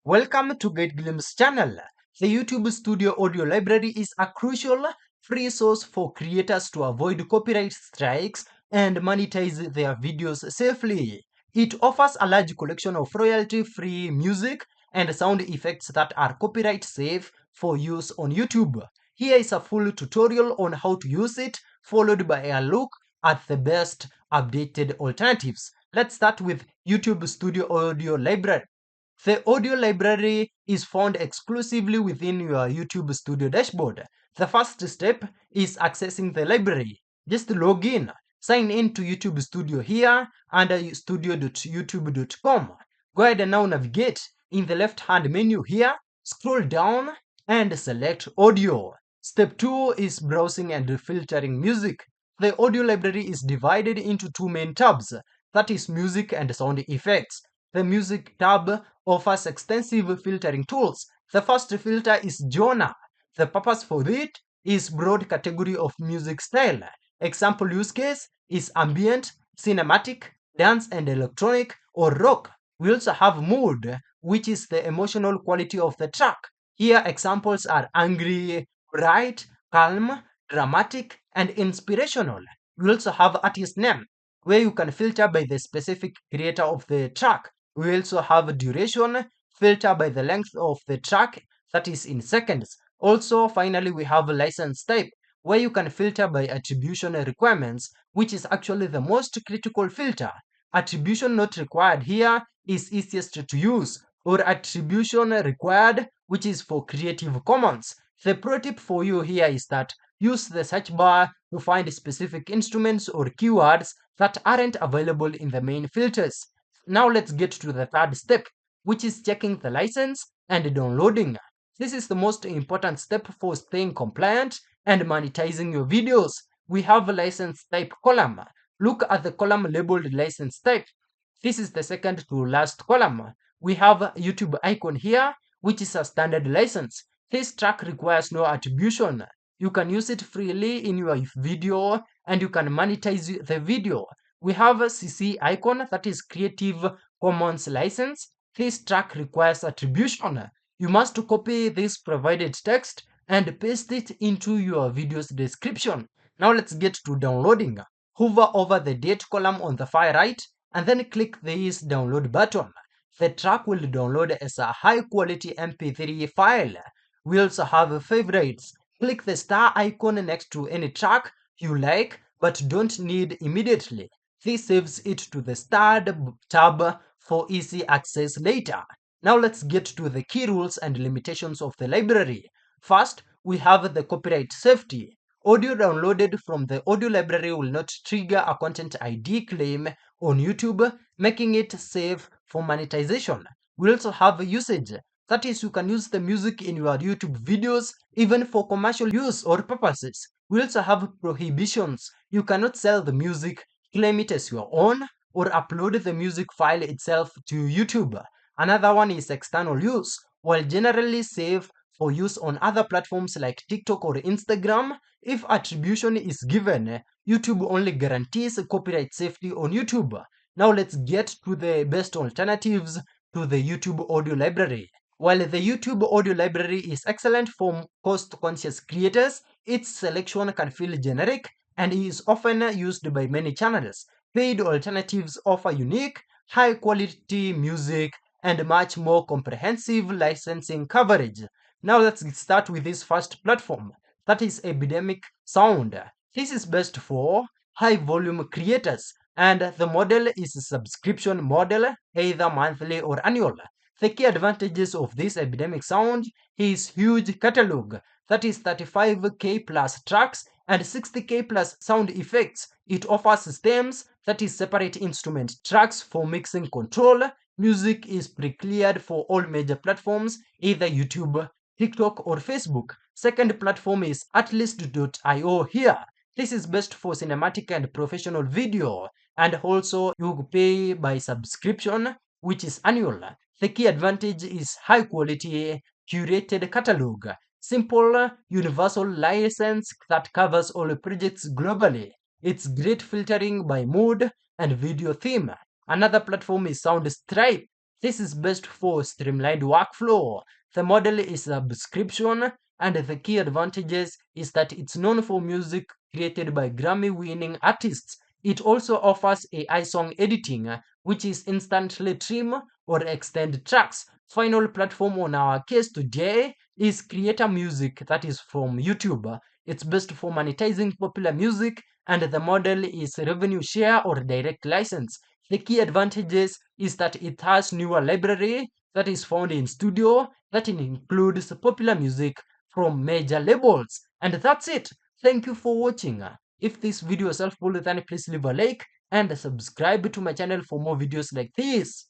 Welcome to Great Glimpse channel. The YouTube Studio Audio Library is a crucial free source for creators to avoid copyright strikes and monetize their videos safely. It offers a large collection of royalty-free music and sound effects that are copyright safe for use on YouTube. Here is a full tutorial on how to use it, followed by a look at the best updated alternatives. Let's start with YouTube Studio Audio Library. The audio library is found exclusively within your YouTube Studio dashboard. The first step is accessing the library. Just log in, sign in to YouTube Studio here under studio.youtube.com. Go ahead and now navigate in the left hand menu here, scroll down and select audio. Step 2 is browsing and filtering music. The audio library is divided into two main tabs, that is music and sound effects. The music tab offers extensive filtering tools. The first filter is genre. The purpose for it is broad category of music style. Example use case is ambient, cinematic, dance and electronic or rock. We also have mood, which is the emotional quality of the track. Here examples are angry, bright, calm, dramatic and inspirational. We also have artist name, where you can filter by the specific creator of the track. We also have duration, filter by the length of the track, that is in seconds. Also, finally, we have license type, where you can filter by attribution requirements, which is actually the most critical filter. Attribution not required here is easiest to use, or attribution required, which is for Creative Commons. The pro tip for you here is that use the search bar to find specific instruments or keywords that aren't available in the main filters. Now let's get to the third step, which is checking the license and downloading. This is the most important step for staying compliant and monetizing your videos. We have a license type column. Look at the column labeled license type. This is the second to last column. We have a YouTube icon here, which is a standard license. This track requires no attribution. You can use it freely in your video and you can monetize the video. We have a CC icon, that is Creative Commons license. This track requires attribution. You must copy this provided text and paste it into your video's description. Now let's get to downloading. Hover over the date column on the far right and then click this download button. The track will download as a high quality MP3 file. We also have favorites. Click the star icon next to any track you like but don't need immediately. This saves it to the starred tab for easy access later. Now let's get to the key rules and limitations of the library. First, we have the copyright safety. Audio downloaded from the audio library will not trigger a content ID claim on YouTube, making it safe for monetization. We also have usage. That is, you can use the music in your YouTube videos even for commercial use or purposes. We also have prohibitions. You cannot sell the music, claim it as your own, or upload the music file itself to YouTube. Another one is external use. While generally safe for use on other platforms like TikTok or Instagram, if attribution is given, YouTube only guarantees copyright safety on YouTube. Now let's get to the best alternatives to the YouTube audio library. While the YouTube audio library is excellent for cost-conscious creators, its selection can feel generic and is often used by many channels. Paid alternatives offer unique, high-quality music and much more comprehensive licensing coverage. Now let's start with this first platform, that is Epidemic Sound. This is best for high-volume creators, and the model is a subscription model, either monthly or annual. The key advantages of this Epidemic Sound is huge catalog, that is 35k plus tracks and 60k plus sound effects. It offers systems, that is separate instrument tracks for mixing control. Music is pre-cleared for all major platforms, either YouTube, TikTok or Facebook. Second platform is Artlist.io here. This is best for cinematic and professional video, and also you pay by subscription, which is annual. The key advantage is high quality curated catalog, simple universal license that covers all projects globally. It's great filtering by mood and video theme. Another platform is Soundstripe. This is best for streamlined workflow. The model is a subscription, and the key advantages is that it's known for music created by Grammy-winning artists. It also offers AI song editing, which is instantly trim or extend tracks. Final platform on our case today is Creator Music, that is from YouTube. It's best for monetizing popular music, and the model is revenue share or direct license. The key advantages is that it has newer library that is found in studio that includes popular music from major labels. And that's it. Thank you for watching. If this video is helpful, then please leave a like and subscribe to my channel for more videos like this.